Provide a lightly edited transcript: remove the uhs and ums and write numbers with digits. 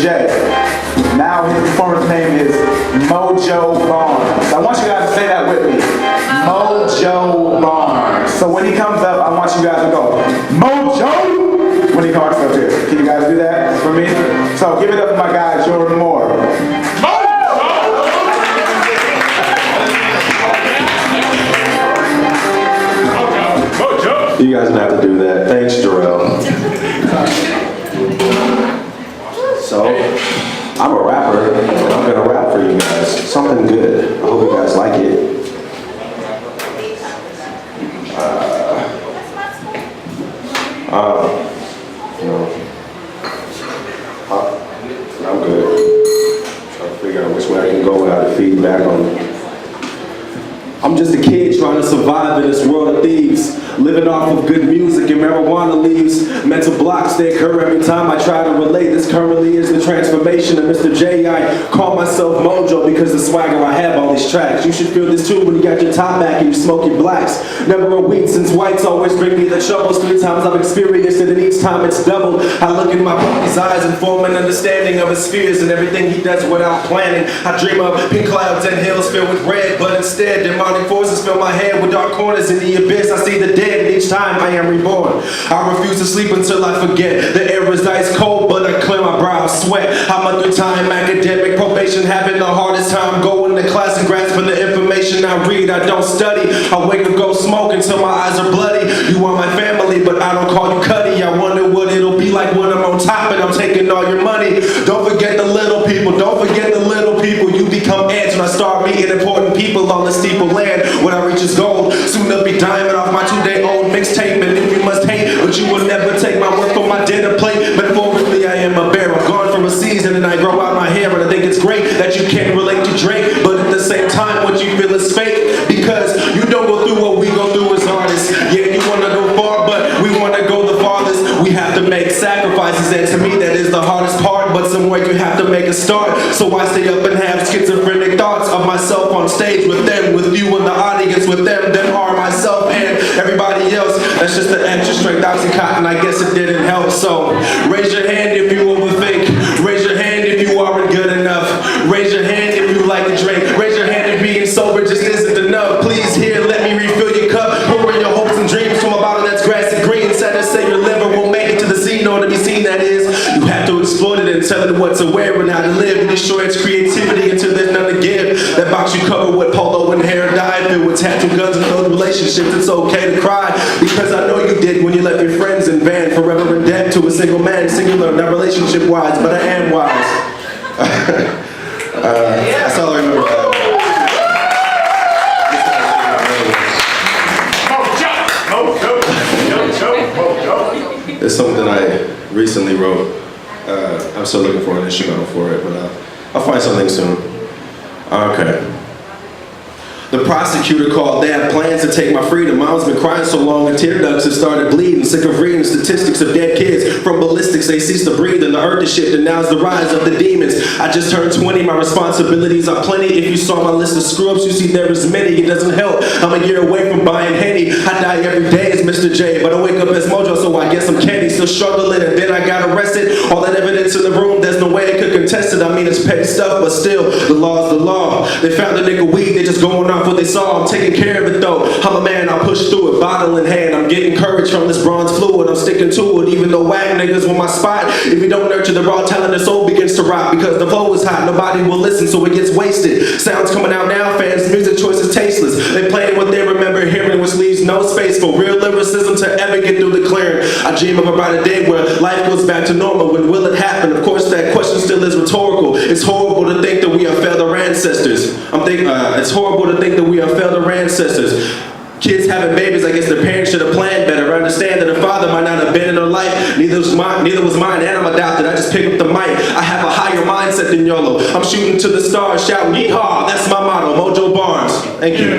J. Now his performance name is Mojo Barnes. I want you guys to say that with me. Mojo Barnes. So when he comes up, I want you guys to go, Mojo! When he talks up here. Can you guys do that for me? So give it up for my guy, Jordan Moore. You guys don't have to do that. Thanks, Jarrell. So, I'm a rapper, and I'm gonna rap for you guys. Something good. I hope you guys like it. I'm good. Trying to figure out which way I can go without feedback on it. I'm just a kid trying to survive in this world of thieves. Living off of good music and marijuana leaves. Mental blocks, they occur every time I try to relate. This currently is the transformation of Mr. J. I call myself Mojo because the swagger I have all these tracks. You should feel this too when you got your top back and you smoke your blacks. Never a week since whites always bring me the troubles. 3 times I've experienced it and each time it's doubled. I look in my puppy's eyes and form an understanding of his fears and everything he does without planning. I dream of pink clouds and hills filled with red, but instead demonic forces fill my head with dark corners in the abyss. I see the dead and each time I am reborn. I refuse to sleep until I forget. The air is ice cold, but I clear my brow of sweat. I'm a through-time academic probation, having the hardest time going to class and grasping the information I read. I don't study. I wake up, go smoke until my eyes are bloody. You are my family, but I don't call you Cuddy. I wonder what it'll be like when I'm on top and I'm taking all your money. Don't forget the little people. Don't forget the little people. You become ants when I start meeting important people on the steeple land. When I reach his goal, soon to be diamond off my 2-day-old mixtape. And if you must hate, but you will never take my work on my dinner plate. Metaphorically, I am a bear. I'm gone from a season and I grow out my hair. And I think it's great that you can't relate to Drake, but at the same time, what you feel is fake because you don't go through what we go through as artists. Yeah, you want to go far, but we want to go the farthest. We have to make sacrifices, and to me, that is the hardest part. But somewhere you have to make a start. So I stay up and have schizophrenic thoughts of myself on stage with them, with you in the audience, with them are myself and everybody else. That's just the extra strength oxycontin. I guess it didn't help. So raise your hand if you overthink. Raise your hand if you aren't good enough. Raise your hand if you like to drink. Raise your hand if being sober just isn't enough. Please here, let me refill your cup. Pour in your hopes and dreams from a bottle that's grassy green. Sad to say your liver won't make it to the scene or to be seen, that is. You have to exploit it and tell it what to wear and how to live. And destroy its creativity until there's none to give. That box you cover with polo and hair dye, filled with tattoo guns and those relationships. It's okay to cry because I know you did when you left your friends in van, forever in debt to a single man, singular, not relationship wise, but I am wise. That's all I remember. It's something I recently wrote. I'm still looking for an instrumental for it, but I'll find something soon. Okay. The prosecutor called. They had plans to take my freedom. Mom's been crying so long her tear ducts have started bleeding. Sick of reading statistics of dead kids. From ballistics they ceased to breathe and the earth is shifting. Now's the rise of the demons. I just turned 20. My responsibilities are plenty. If you saw my list of screw-ups, you see there is many. It doesn't help. I'm a year away from buying Henny. I die every day as Mr. J, but I wake up as Mojo, so I guess I'm Kenny. Still struggling, and then I got arrested. All that evidence in the room, there's no way they could contest it. I mean, it's petty stuff, but still, the law's the law. They found a nigga weed, they just going off what they saw. I'm taking care of it though. I'm a man, I'll push through it, bottle in hand. I'm getting courage from this bronze fluid. I'm sticking to it, even though whack niggas want my spot. If you don't nurture the raw talent, the soul begins to rot. Because the flow is hot, nobody will listen, so it gets wasted. Sounds coming out now, fans, music choice is tasteless. They playing what they remember hearing, which leaves no space for real lyricism to ever get through the clearing. I dream of about a day where life goes back to normal. When will it happen? Of course, that question still is rhetorical. It's horrible to think that we have failed our ancestors. It's horrible to think that we have failed our ancestors. Kids having babies, I guess their parents should have planned better. I understand that their father might not have been in their life. Neither was mine, and I'm adopted. I just pick up the mic. I have a higher mindset than YOLO. I'm shooting to the stars, shouting, yeehaw, that's my motto, Mojo Barnes. Thank you.